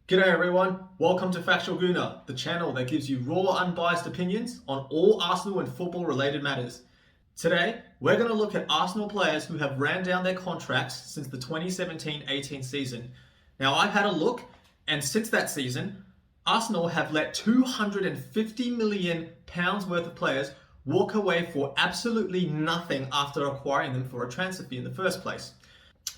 G'day everyone, welcome to Factual Gooner, the channel that gives you raw, unbiased opinions on all Arsenal and football related matters. Today, we're going to look at Arsenal players who have ran down their contracts since the 2017-18 season. Now I've had a look, and since that season, Arsenal have let £250 million worth of players walk away for absolutely nothing after acquiring them for a transfer fee in the first place.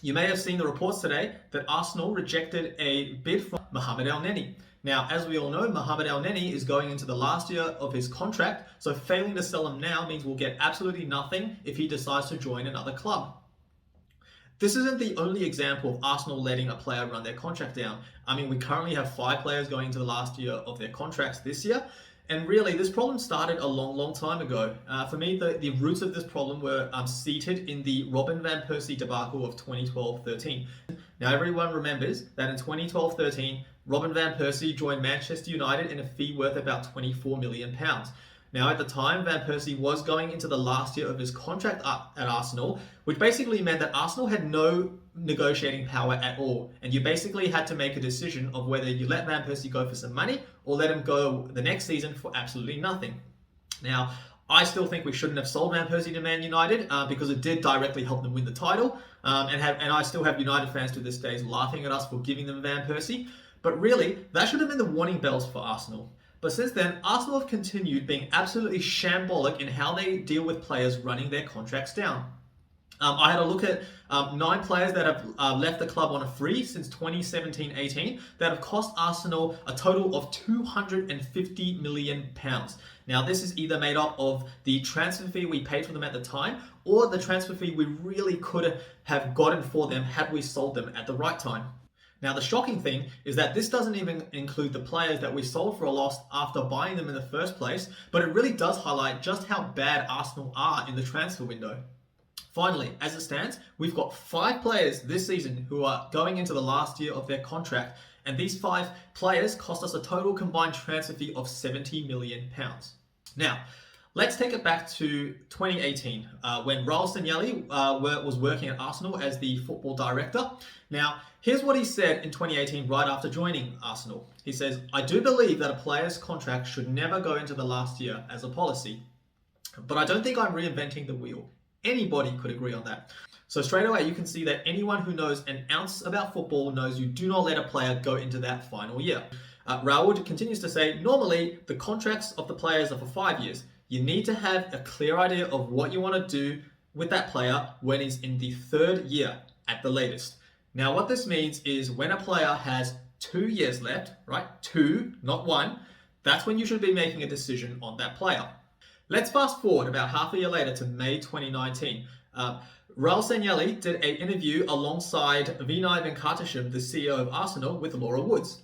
You may have seen the reports today that Arsenal rejected a bid from Mohamed Elneny. Now, as we all know, Mohamed Elneny is going into the last year of his contract, so failing to sell him now means we'll get absolutely nothing if he decides to join another club. This isn't the only example of Arsenal letting a player run their contract down. I mean, we currently have 5 players going into the last year of their contracts this year. And really, this problem started a long time ago. For me, the roots of this problem were seated in the Robin van Persie debacle of 2012-13. Now, everyone remembers that in 2012-13, Robin van Persie joined Manchester United in a fee worth about £24 million. Now, at the time, Van Persie was going into the last year of his contract at Arsenal, which basically meant that Arsenal had no negotiating power at all. And you basically had to make a decision of whether you let Van Persie go for some money or let him go the next season for absolutely nothing. Now, I still think we shouldn't have sold Van Persie to Man United because it did directly help them win the title. And I still have United fans to this day laughing at us for giving them Van Persie. But really, that should have been the warning bells for Arsenal. But since then, Arsenal have continued being absolutely shambolic in how they deal with players running their contracts down. I had a look at 9 players that have left the club on a free since 2017-18 that have cost Arsenal a total of £250 million. Now, this is either made up of the transfer fee we paid for them at the time or the transfer fee we really could have gotten for them had we sold them at the right time. Now, the shocking thing is that this doesn't even include the players that we sold for a loss after buying them in the first place, but it really does highlight just how bad Arsenal are in the transfer window. Finally, as it stands, we've got 5 players this season who are going into the last year of their contract, and these 5 players cost us a total combined transfer fee of £70 million. Now, let's take it back to 2018 when Ramsey was working at Arsenal as the football director. Now, here's what he said in 2018 right after joining Arsenal. He says, "I do believe that a player's contract should never go into the last year as a policy. But I don't think I'm reinventing the wheel. Anybody could agree on that." So straight away, you can see that anyone who knows an ounce about football knows you do not let a player go into that final year. Raoul continues to say, normally the contracts of the players are for 5 years. You need to have a clear idea of what you want to do with that player when he's in the 3rd year at the latest. Now, what this means is when a player has 2 years left, right? 2, not 1, that's when you should be making a decision on that player. Let's fast forward about half a year later to May 2019. Ramsey did an interview alongside Vinai Venkatesham, the CEO of Arsenal, with Laura Woods.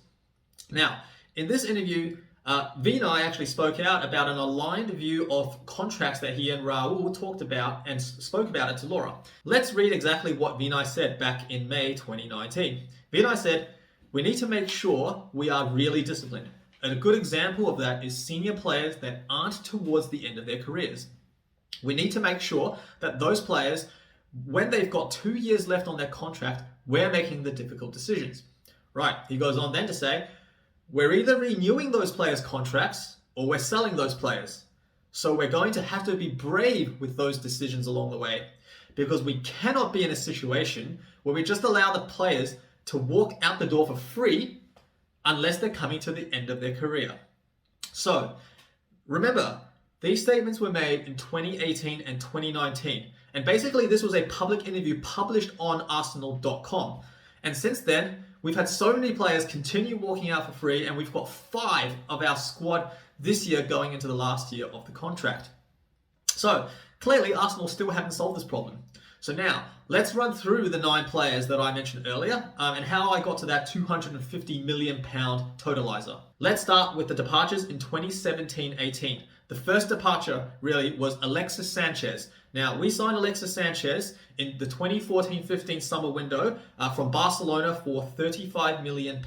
Now, in this interview, Vinai actually spoke out about an aligned view of contracts that he and Raul talked about and spoke about it to Laura. Let's read exactly what Vinai said back in May 2019. Vinai said, "We need to make sure we are really disciplined. And a good example of that is senior players that aren't towards the end of their careers. We need to make sure that those players, when they've got 2 years left on their contract, we're making the difficult decisions." Right, he goes on then to say, "We're either renewing those players' contracts or we're selling those players. So we're going to have to be brave with those decisions along the way because we cannot be in a situation where we just allow the players to walk out the door for free unless they're coming to the end of their career." So remember, these statements were made in 2018 and 2019. And basically this was a public interview published on Arsenal.com. And since then, we've had so many players continue walking out for free, and we've got 5 of our squad this year going into the last year of the contract. So clearly Arsenal still haven't solved this problem. So now let's run through the 9 players that I mentioned earlier and how I got to that £250 million totalizer. Let's start with the departures in 2017-18. The first departure really was Alexis Sanchez. Now, we signed Alexis Sanchez in the 2014-15 summer window from Barcelona for £35 million.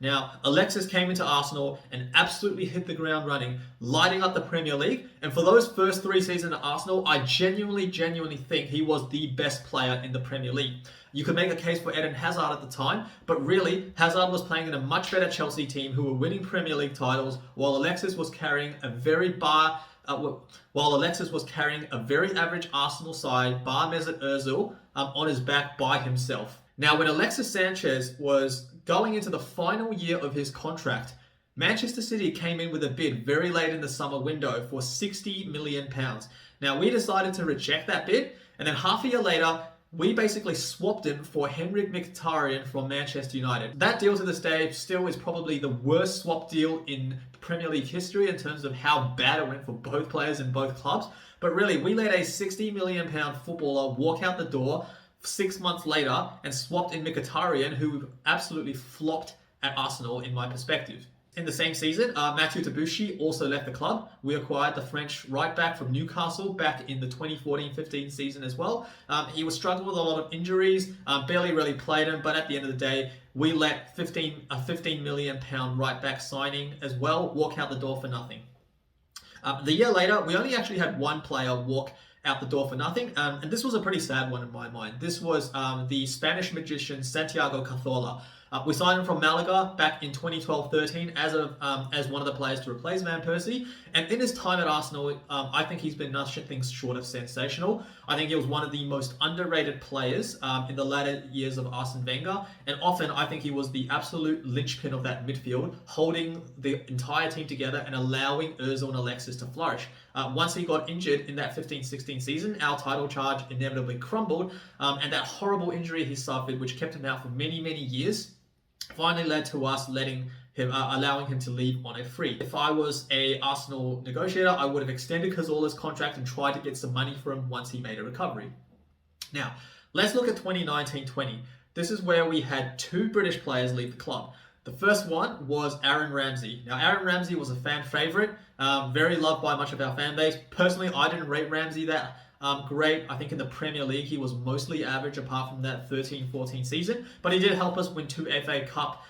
Now, Alexis came into Arsenal and absolutely hit the ground running, lighting up the Premier League. And for those first 3 seasons at Arsenal, I genuinely think he was the best player in the Premier League. You could make a case for Eden Hazard at the time, but really, Hazard was playing in a much better Chelsea team who were winning Premier League titles, while Alexis was carrying a very average Arsenal side, bar Mesut Ozil, on his back by himself. Now, when Alexis Sanchez was going into the final year of his contract, Manchester City came in with a bid very late in the summer window for £60 million. Now, we decided to reject that bid, and then half a year later, we basically swapped him for Henrik Mkhitaryan from Manchester United. That deal to this day still is probably the worst swap deal in Premier League history in terms of how bad it went for both players in both clubs. But really, we let a £60 million footballer walk out the door 6 months later and swapped in Mkhitaryan, who absolutely flopped at Arsenal in my perspective. In the same season, Mathieu Debuchy also left the club. We acquired the French right-back from Newcastle back in the 2014-15 season as well. He was struggling with a lot of injuries, barely really played him, but at the end of the day, we let a £15 million right-back signing as well walk out the door for nothing. The year later, we only actually had one player walk out the door for nothing, and this was a pretty sad one in my mind. This was the Spanish magician Santiago Cazorla. We signed him from Malaga back in 2012-13 as one of the players to replace Van Persie. And in his time at Arsenal, I think he's been nothing short of sensational. I think he was one of the most underrated players in the latter years of Arsene Wenger. And often, I think he was the absolute linchpin of that midfield, holding the entire team together and allowing Ozil and Alexis to flourish. Once he got injured in that 15-16 season, our title charge inevitably crumbled. And that horrible injury he suffered, which kept him out for many, many years, finally led to us allowing him to leave on a free. If I was a Arsenal negotiator, I would have extended Cazorla's contract and tried to get some money for him once he made a recovery. Now, let's look at 2019-20. This is where we had 2 British players leave the club. The first one was Aaron Ramsey. Now, Aaron Ramsey was a fan favorite, very loved by much of our fan base. Personally, I didn't rate Ramsey that great. I think in the Premier League, he was mostly average apart from that 13-14 season, but he did help us win 2 FA Cup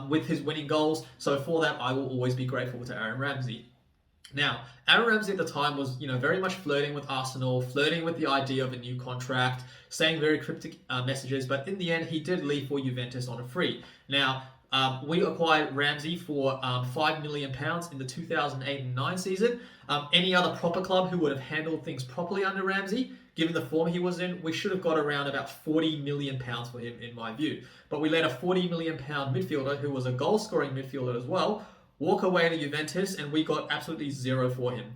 with his winning goals. So for that, I will always be grateful to Aaron Ramsey. Now, Aaron Ramsey at the time was, very much flirting with Arsenal, flirting with the idea of a new contract, saying very cryptic messages, but in the end, he did leave for Juventus on a free. Now, we acquired Ramsey for £5 million in the 2008-9 season. Any other proper club who would have handled things properly under Ramsey, given the form he was in, we should have got around about £40 million for him, in my view. But we let a £40 million midfielder, who was a goal-scoring midfielder as well, walk away to Juventus, and we got absolutely zero for him.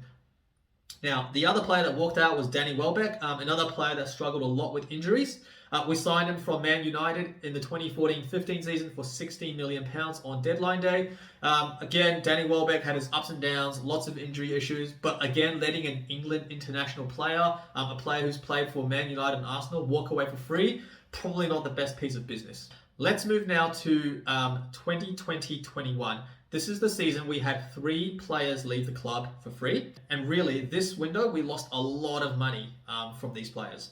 Now, the other player that walked out was Danny Welbeck, another player that struggled a lot with injuries. We signed him from Man United in the 2014-15 season for £16 million on deadline day. Again, Danny Welbeck had his ups and downs, lots of injury issues, but again, letting an England international player, a player who's played for Man United and Arsenal, walk away for free, probably not the best piece of business. Let's move now to 2020-21. This is the season we had 3 players leave the club for free. And really, this window, we lost a lot of money from these players.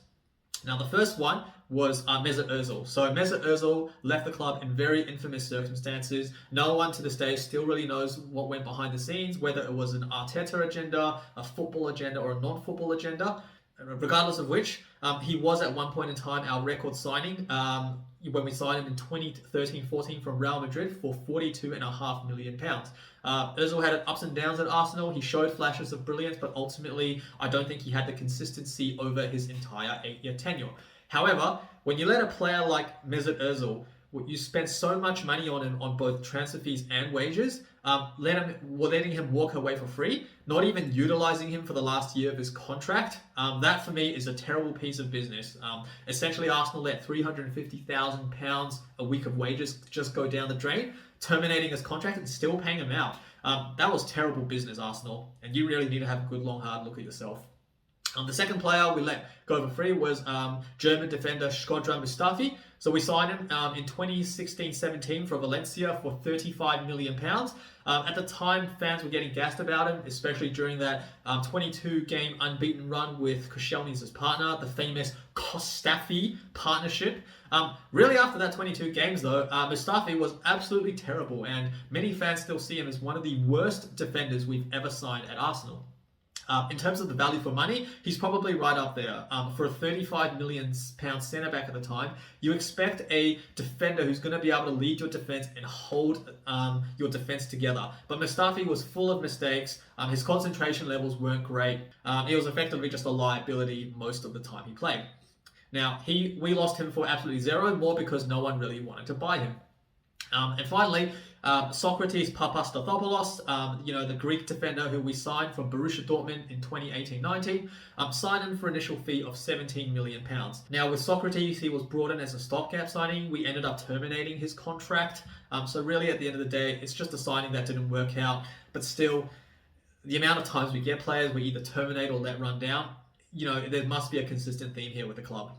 Now, the first one was Mesut Ozil. So Mesut Ozil left the club in very infamous circumstances. No one to this day still really knows what went behind the scenes, whether it was an Arteta agenda, a football agenda, or a non-football agenda. Regardless of which, he was at one point in time our record signing when we signed him in 2013-14 from Real Madrid for £42.5 million. Ozil had ups and downs at Arsenal. He showed flashes of brilliance, but ultimately, I don't think he had the consistency over his entire 8-year tenure. However, when you let a player like Mesut Ozil, you spend so much money on him on both transfer fees and wages, letting him walk away for free, not even utilizing him for the last year of his contract, that for me is a terrible piece of business. Essentially, Arsenal let £350,000 a week of wages just go down the drain, terminating his contract and still paying him out. That was terrible business, Arsenal, and you really need to have a good long hard look at yourself. The second player we let go for free was German defender Shkodran Mustafi. So we signed him in 2016-17 for Valencia for £35 million. At the time, fans were getting gassed about him, especially during that 22-game unbeaten run with Koscielny's as partner, the famous Kostafi partnership. Really, after that 22 games, though, Mustafi was absolutely terrible, and many fans still see him as one of the worst defenders we've ever signed at Arsenal. In terms of the value for money, he's probably right up there. For a £35 million centre-back at the time, you expect a defender who's going to be able to lead your defence and hold your defence together. But Mustafi was full of mistakes. His concentration levels weren't great. He was effectively just a liability most of the time he played. Now, we lost him for absolutely zero, more because no one really wanted to buy him. And finally, Sokratis Papastathopoulos, the Greek defender who we signed from Borussia Dortmund in 2018-19, signed him for an initial fee of £17 million. Now, with Sokratis, he was brought in as a stopgap signing. We ended up terminating his contract. So really, at the end of the day, it's just a signing that didn't work out. But still, the amount of times we get players we either terminate or let run down, there must be a consistent theme here with the club.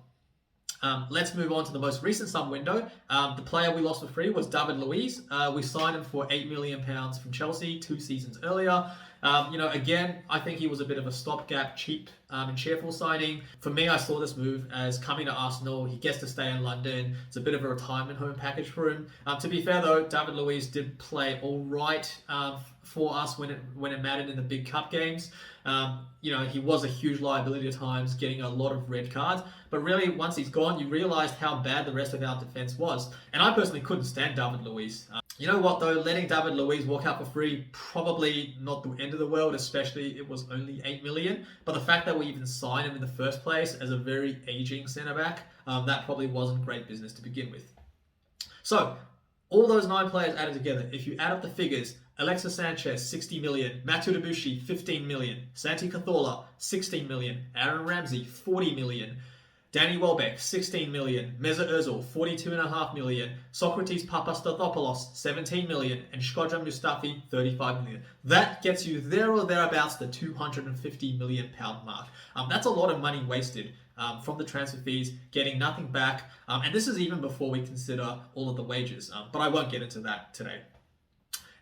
Let's move on to the most recent sum window. The player we lost for free was David Luiz. We signed him for £8 million from Chelsea 2 seasons earlier. Again, I think he was a bit of a stopgap, cheap and cheerful signing. For me, I saw this move as coming to Arsenal. He gets to stay in London. It's a bit of a retirement home package for him. To be fair, though, David Luiz did play all right for us when it mattered in the big cup games. He was a huge liability at times, getting a lot of red cards. But really, once he's gone, you realised how bad the rest of our defence was. And I personally couldn't stand David Luiz. You know what, though? Letting David Luiz walk out for free, probably not the end of the world, especially it was only $8 million. But the fact that we even signed him in the first place as a very aging centre-back, that probably wasn't great business to begin with. So, all those 9 players added together, if you add up the figures, Alexis Sanchez, 60 million, Mathieu Debuchy, 15 million, Santi Cazorla, 16 million, Aaron Ramsey, 40 million, Danny Welbeck, 16 million, Mesut Ozil, 42.5 million, Sokratis Papastathopoulos, 17 million, and Shkodran Mustafi, 35 million. That gets you there or thereabouts the £250 million mark. That's a lot of money wasted from the transfer fees, getting nothing back. And this is even before we consider all of the wages. But I won't get into that today.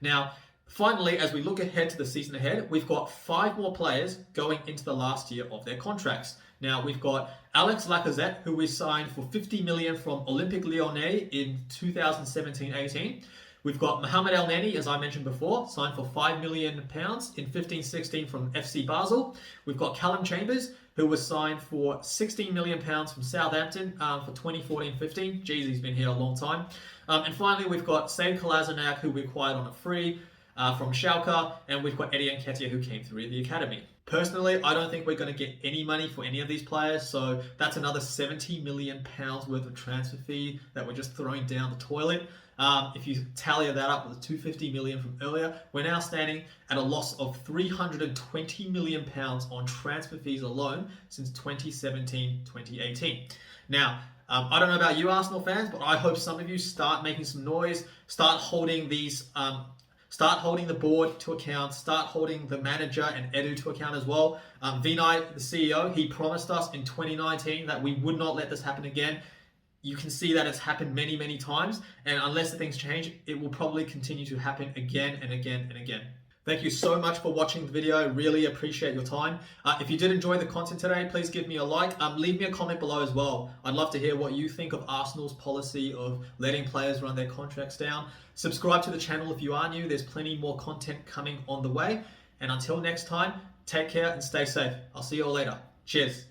Now, finally, as we look ahead to the season ahead, we've got 5 more players going into the last year of their contracts. Now, we've got Alex Lacazette, who we signed for $50 million from Olympique Lyonnais in 2017-18. We've got Mohamed Elneny, as I mentioned before, signed for £5 million in 15-16 from FC Basel. We've got Callum Chambers, who was signed for £16 million from Southampton for 2014-15. Jeez, he's been here a long time. And finally, we've got Said Kolasinac, who we acquired on a free from Schalke, and we've got Eddie Nketiah, who came through the academy. Personally, I don't think we're going to get any money for any of these players, so that's another £70 million worth of transfer fee that we're just throwing down the toilet. If you tally that up with the $250 million from earlier, we're now standing at a loss of £320 million on transfer fees alone since 2017-2018. Now, I don't know about you Arsenal fans, but I hope some of you start making some noise, start holding the board to account, start holding the manager and Edu to account as well. Vinay, the CEO, he promised us in 2019 that we would not let this happen again. You can see that it's happened many, many times, and unless things change, it will probably continue to happen again and again and again. Thank you so much for watching the video. Really appreciate your time. If you did enjoy the content today, please give me a like. Leave me a comment below as well. I'd love to hear what you think of Arsenal's policy of letting players run their contracts down. Subscribe to the channel if you are new. There's plenty more content coming on the way. And until next time, take care and stay safe. I'll see you all later. Cheers.